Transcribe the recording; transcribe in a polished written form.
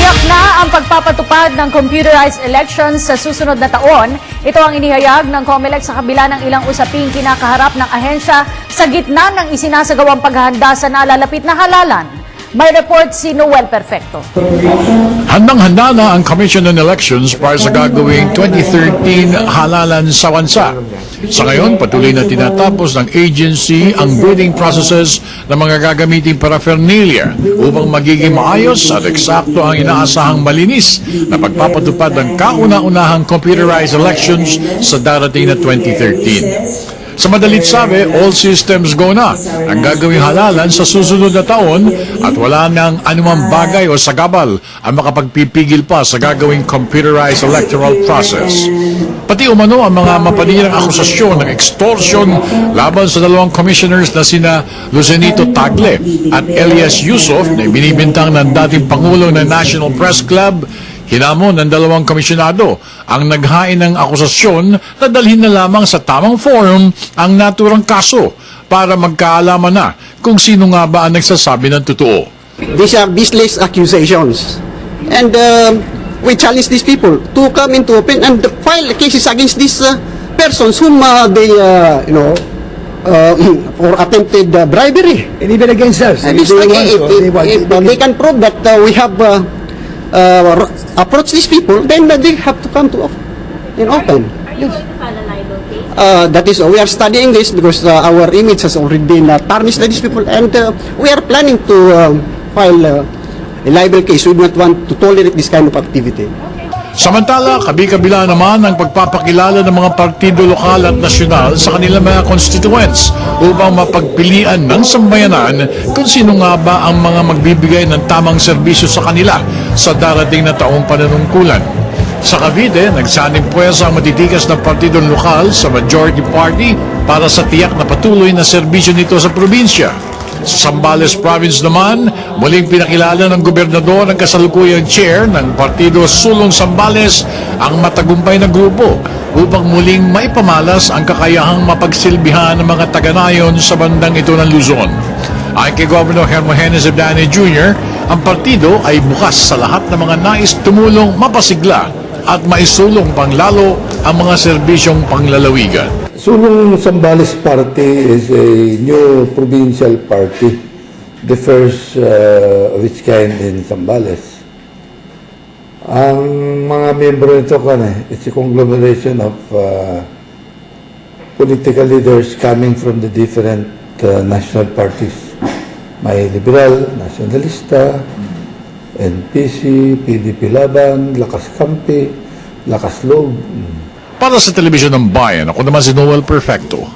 Tiyak na ang pagpapatupad ng computerized elections sa susunod na taon. Ito ang inihayag ng COMELEC sa kabila ng ilang usaping kinakaharap ng ahensya sa gitna ng isinasagawang paghahanda sa nalalapit na halalan. May report si Noel Perfecto. Handang-handa na ang Commission on Elections para sa gagawing 2013 halalan sa bansa. Sa ngayon, patuloy na tinatapos ng agency ang bidding processes ng mga gagamiting paraphernalia upang magiging maayos at eksakto ang inaasahang malinis na pagpapatupad ng kauna-unahang computerized elections sa darating na 2013. Sa madalit sabi, all systems go na ang gagawing halalan sa susunod na taon at wala nang anumang bagay o sagabal ang makapagpipigil pa sa gagawing computerized electoral process. Pati umano ang mga mapanirang akusasyon ng extortion laban sa dalawang commissioners na sina Lucenito Tagle at Elias Yusuf na binibintang ng dating Pangulo ng National Press Club. Hinamon ng dalawang komisyonado ang naghain ng akusasyon na dalhin na lamang sa tamang forum ang naturang kaso para magkaalaman na kung sino nga ba ang nagsasabi ng totoo. These are baseless accusations. And we challenge these people to come into open and file cases against these persons whom they, for attempted bribery. And even against us. And if they can prove that we have approached these people, then they have to come to in open. Are you going to file a libel case? That is, we are studying this because our image has already been tarnished by these people, and we are planning to file a libel case. We do not want to tolerate this kind of activity. Samantala, kabi-kabila naman ang pagpapakilala ng mga partido lokal at nasyonal sa kanilang mga constituents upang mapagpilian ng sambayanan kung sino nga ba ang mga magbibigay ng tamang serbisyo sa kanila sa darating na taong pananungkulan. Sa Cavite, nagsanib puwersa ang matitikas na partidong lokal sa majority party para sa tiyak na patuloy na serbisyo nito sa probinsya. Sa Zambales Province naman, muling pinakilala ng gobernador ang kasalukuyang chair ng Partido Sulong Zambales ang matagumpay na grupo upang muling maipamalas ang kakayahang mapagsilbihan ng mga taga-nayon sa bandang ito ng Luzon. Ayon kay Governor Hermogenes Abdane Jr., ang partido ay bukas sa lahat ng mga nais tumulong mapasigla at maisulong panglalo ang mga serbisyong panglalawigan. Sulong Zambales Party is a new provincial party, the first of its kind in Zambales. Ang mga miyembro nito it's a conglomeration of political leaders coming from the different national parties. May Liberal, Nacionalista, NPC, PDP Laban, Lakas Kampi, Lakas Loob. Para sa Telebisyon ng Bayan, ako naman si Noel Perfecto.